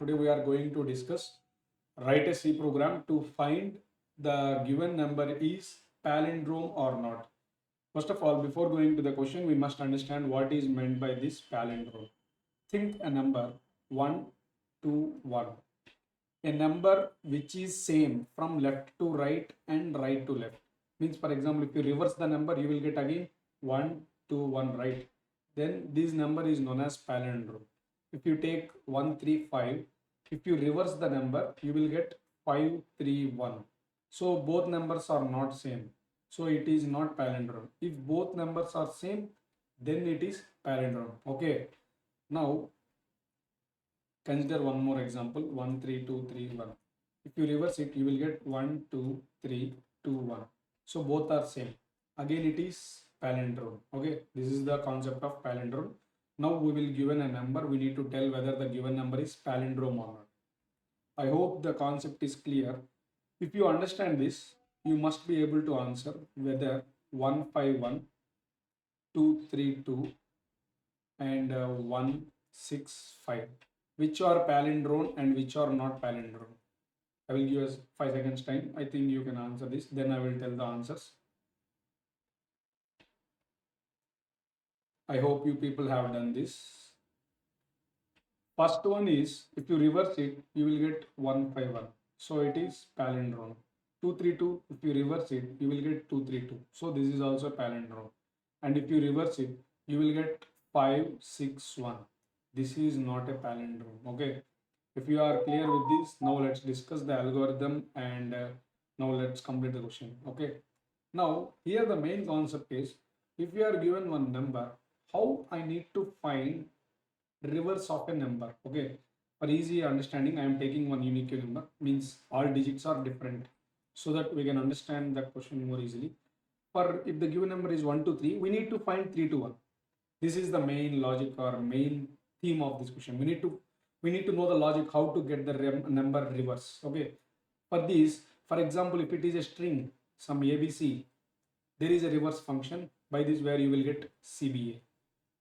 Today we are going to discuss write a C program to find the given number is palindrome or not. First of all, before going to the question, we must understand what is meant by this palindrome. Think a number 1 to 1. A number which is same from left to right and right to left. Means for example, if you reverse the number, you will get again 1 to 1, right? Then this number is known as palindrome. If you take 135, if you reverse the number, you will get 531. So both numbers are not same. So it is not palindrome. If both numbers are same, then it is palindrome. Okay. Now consider one more example 1 3 2 3 1. If you reverse it, you will get 1 2 3 2 1. So both are same. Again, it is palindrome. Okay, this is the concept of palindrome. Now we will given a number. We need to tell whether the given number is palindrome or not. I hope the concept is clear. If you understand this, you must be able to answer whether 151, 232 and 165, which are palindrome and which are not palindrome. I will give us 5 seconds time. I think you can answer this. Then I will tell the answers. I hope you people have done this. First one is, if you reverse it, you will get 151. So it is palindrome. 232, if you reverse it, you will get 232. So this is also palindrome. And if you reverse it, you will get 561. This is not a palindrome. Okay. If you are clear with this, now let's discuss the algorithm and now let's complete the question. Okay. Now here the main concept is, if you are given one number, how I need to find reverse of a number. Okay. For easy understanding, I am taking one unique number, means all digits are different, so that we can understand that question more easily. For if the given number is 1 to 3, we need to find 3 to 1. This is the main logic or main theme of this question. We need to know the logic how to get the number reverse. Okay. For this, for example, if it is a string, some ABC, there is a reverse function. By this, where you will get CBA.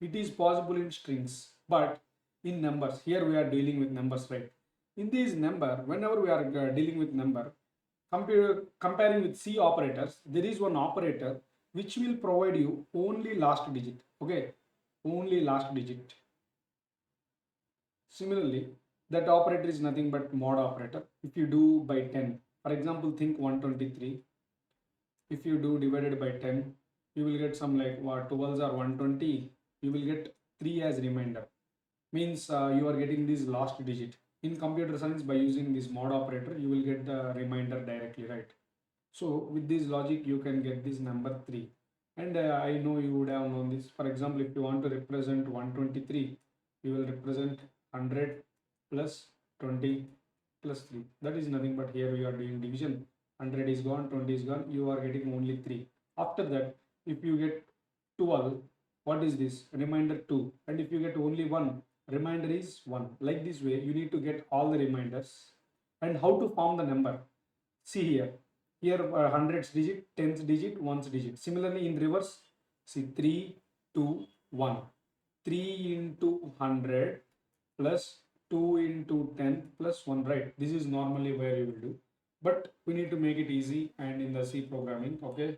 It is possible in strings, but in numbers, here we are dealing with numbers, right? In this number, whenever we are dealing with number, comparing with C operators, there is one operator which will provide you only last digit. Okay, only last digit. Similarly, that operator is nothing but mod operator. If you do by 10, for example, think 123. If you do divided by 10, you will get some like what 12s or 120. You will get 3 as remainder. Means you are getting this last digit. In computer science, by using this mod operator, you will get the remainder directly, right? So with this logic, you can get this number 3. And I know you would have known this. For example, if you want to represent 123, you will represent 100 plus 20 plus 3. That is nothing but here we are doing division. 100 is gone, 20 is gone, you are getting only 3. After that, if you get 12, what is this? Remainder 2. And if you get only 1, remainder is 1. Like this way, you need to get all the reminders. And how to form the number? See here. Here hundreds digit, tens digit, ones digit. Similarly in reverse, see 3, 2, 1. 3 into 100 plus 2 into 10 plus 1, right? This is normally where you will do. But we need to make it easy and in the C programming, okay?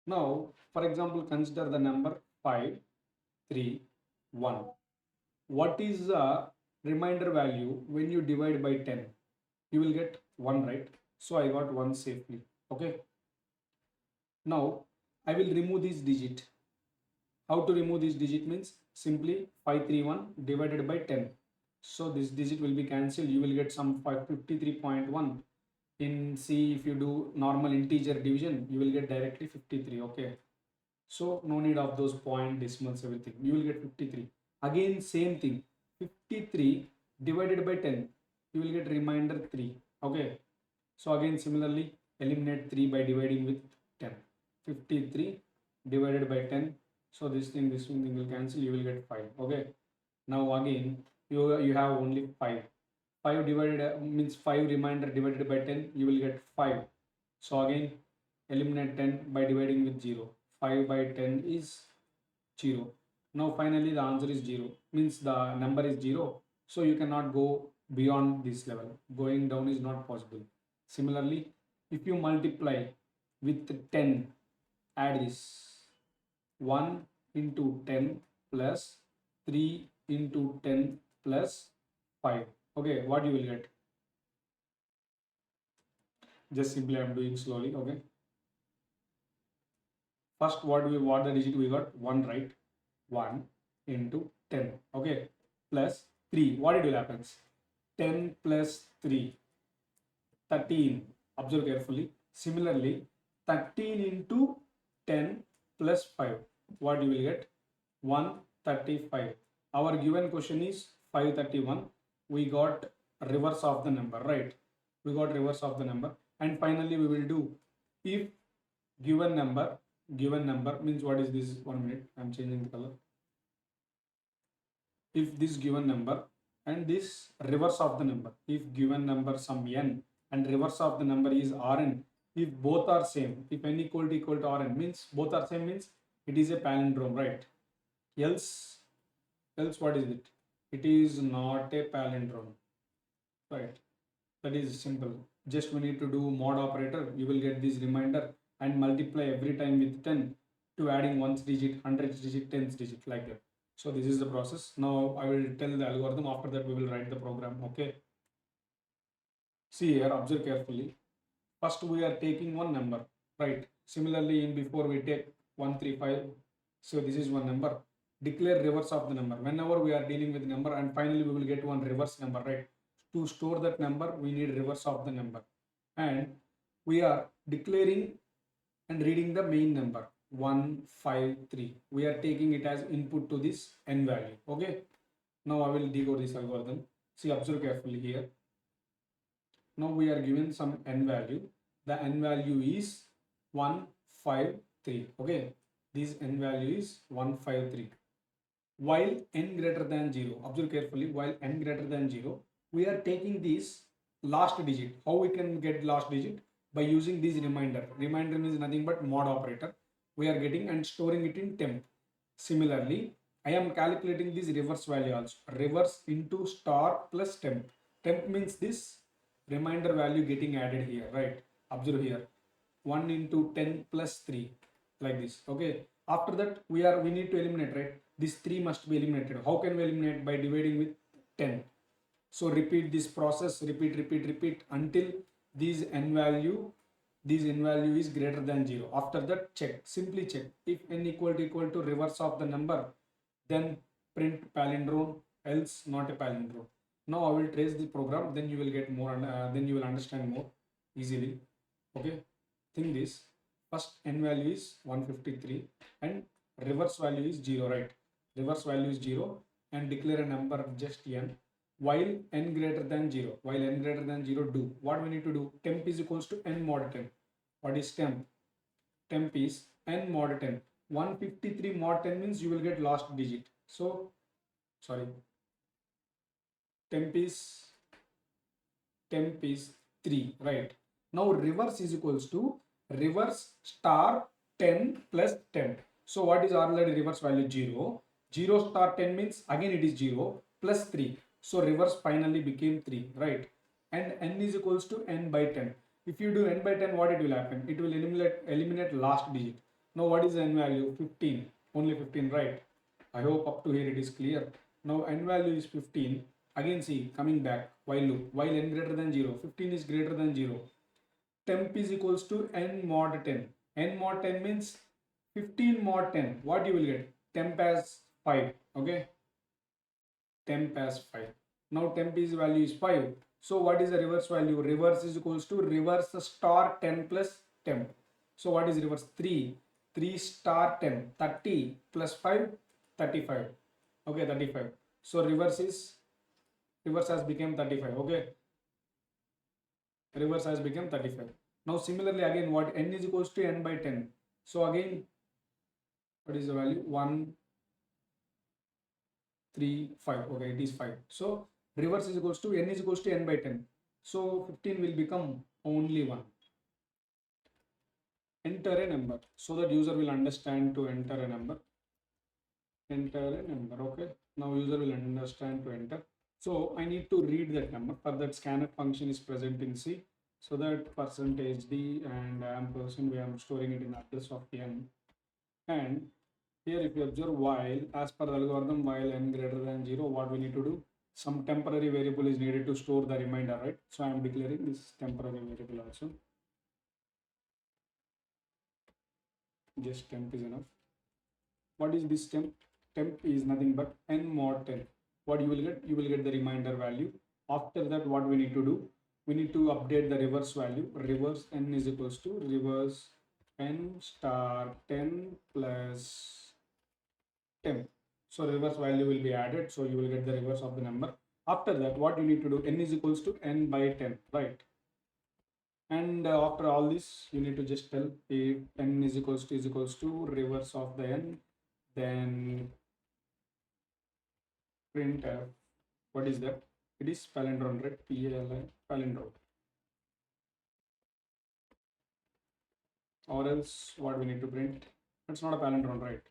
Now, for example, consider the number 5, 3, 1. What is the remainder value when you divide by 10? You will get 1, right? So I got 1 safely. Okay. Now I will remove this digit. How to remove this digit means simply 531 divided by 10. So this digit will be cancelled. You will get some 553.1. In C, if you do normal integer division, you will get directly 53. Okay. So no need of those point decimals, everything. You will get 53. Again, same thing. 53 divided by 10. You will get remainder 3. Okay. So again, similarly, eliminate 3 by dividing with 10. 53 divided by 10. So this thing will cancel. You will get 5. Okay. Now again, you have only 5. 5 divided means 5 remainder divided by 10. You will get 5. So again, eliminate 10 by dividing with 0. 5 by 10 is 0. Now finally the answer is 0. Means the number is 0. So you cannot go beyond this level. Going down is not possible. Similarly, if you multiply with 10, add this 1 into 10 plus 3 into 10 plus 5. Okay, what you will get? Just simply I'm doing slowly. Okay, first what the digit we got? 1, right? 1 into 10. Okay, plus 3. What it will happen? 10 plus 3, 13. Observe carefully. Similarly, 13 into 10 plus 5. What you will get? 135. Our given question is 531. We got reverse of the number, right? We got reverse of the number. And finally, we will do if given number means what is this? 1 minute. I'm changing the color. If this given number and this reverse of the number, if given number some n and reverse of the number is Rn, if both are same, if n equal to Rn means both are same means it is a palindrome, right? Else what is it? It is not a palindrome, right? That is simple. Just we need to do mod operator. You will get this reminder and multiply every time with 10 to adding ones digit, hundreds digit, tens digit like that. So this is the process. Now I will tell the algorithm. After that we will write the program. Okay. See here, observe carefully. First we are taking one number, right? Similarly, in before we take 135. So this is one number. Declare reverse of the number. Whenever we are dealing with number and finally we will get one reverse number, right? To store that number, we need reverse of the number. And we are declaring and reading the main number 153. We are taking it as input to this n value. Okay. Now I will decode this algorithm. See, observe carefully here. Now we are given some n value. The n value is 153. Okay. This n value is 153. While n greater than 0, observe carefully, while n greater than 0, we are taking this last digit. How we can get last digit? By using this reminder. Reminder means nothing but mod operator. We are getting and storing it in temp. Similarly, I am calculating this reverse value also. Reverse into star plus temp. Temp means this reminder value getting added here, right? Observe here. 1 into 10 plus 3 like this. Okay. After that we need to eliminate, right? This 3 must be eliminated. How can we eliminate? By dividing with 10. So repeat this process, repeat until this n value is greater than 0. After that, check, simply check. If n equal to reverse of the number, then print palindrome, else not a palindrome. Now I will trace the program, then you will get more and then you will understand more easily. Okay, think this. First n value is 153 and reverse value is 0, right? Reverse value is 0 and declare a number just n. While n greater than 0, while n greater than 0, do what we need to do? Temp is equals to n mod 10. What is temp? Temp is n mod 10. 153 mod 10 means you will get last digit. So, sorry, temp is 3, right? Now reverse is equals to reverse star 10 plus 10. So what is already reverse value? 0. 0 star 10 means again it is 0 plus 3. So reverse finally became 3, right? And n is equals to n by 10. If you do n by 10, what it will happen? It will eliminate last digit. Now what is the n value? 15. Only 15, right? I hope up to here it is clear. Now n value is 15. Again see, coming back, while loop, while n greater than 0, 15 is greater than 0. Temp is equals to n mod 10. N mod 10 means 15 mod 10. What you will get? Temp as 5. Okay. Temp as 5. Now temp is value is 5. So what is the reverse value? Reverse is equals to reverse star 10 plus temp. So what is reverse? 3. 3 star 10. 30 plus 5. 35. Okay, 35. So reverse has become 35. Okay. Reverse has become 35. Now similarly again what? N is equals to n by 10. So again what is the value? 1, 3, 5. Okay, it is 5. So reverse is equals to n is equals to n by 10. So 15 will become only 1. Enter a number so that user will understand to enter a number. Enter a number. Okay. Now user will understand to enter. So I need to read that number. For that, scanf function is present in C. So that percentage D and ampersand, we are storing it in address of n. And here, if you observe, while as per the algorithm, while n greater than 0, what we need to do? Some temporary variable is needed to store the remainder, right? So I am declaring this temporary variable also. Just temp is enough. What is this temp? Temp is nothing but n mod 10. What you will get? You will get the remainder value. After that, what we need to do? We need to update the reverse value. Reverse n is equals to reverse n star 10 plus temp. So reverse value will be added. So you will get the reverse of the number. After that, what you need to do? N is equals to n by 10, right? And after all this, you need to just tell if n is equals to reverse of the n, then printf. What is that? It is palindrome, right? PALI palindrome. Or else what we need to print? It's not a palindrome, right?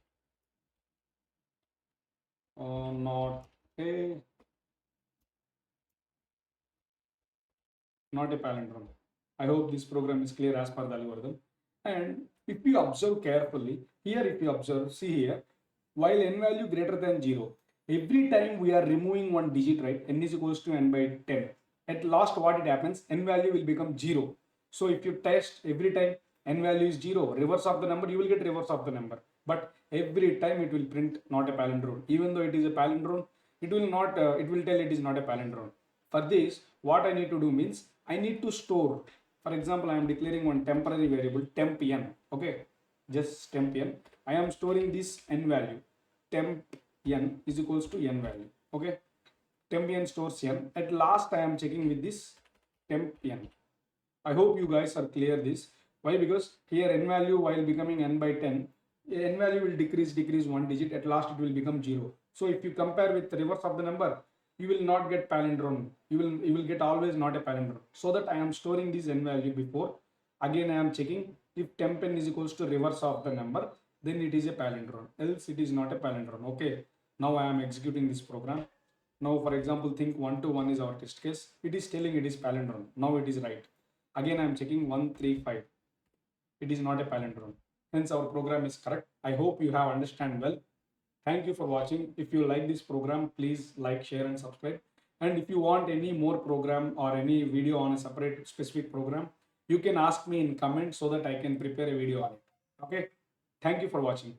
Not a palindrome. I hope this program is clear as per the algorithm. And if you observe carefully, here if you observe, see here, while n value greater than 0, every time we are removing one digit, right, n is equals to n by 10. At last what it happens, n value will become 0. So if you test every time n value is 0, reverse of the number, you will get reverse of the number. But every time it will print not a palindrome. Even though it is a palindrome, it will not, it will tell it is not a palindrome. For this, what I need to do means, I need to store. For example, I am declaring one temporary variable temp n. Okay, just temp n. I am storing this n value. Temp n is equals to n value. Okay, temp n stores n. At last, I am checking with this temp n. I hope you guys are clear this. Why? Because here n value while becoming n by 10, n value will decrease one digit. At last, it will become 0. So if you compare with the reverse of the number, you will not get palindrome. You will get always not a palindrome. So that I am storing this n value before. Again, I am checking if temp n is equals to reverse of the number, then it is a palindrome. Else it is not a palindrome. Okay. Now I am executing this program. Now, for example, think 1 to 1 is our test case. It is telling it is palindrome. Now it is right. Again, I am checking 135. It is not a palindrome. Hence, our program is correct. I hope you have understand well. Thank you for watching. If you like this program, please like, share, and subscribe. And if you want any more program or any video on a separate specific program, you can ask me in comments so that I can prepare a video on it. Okay. Thank you for watching.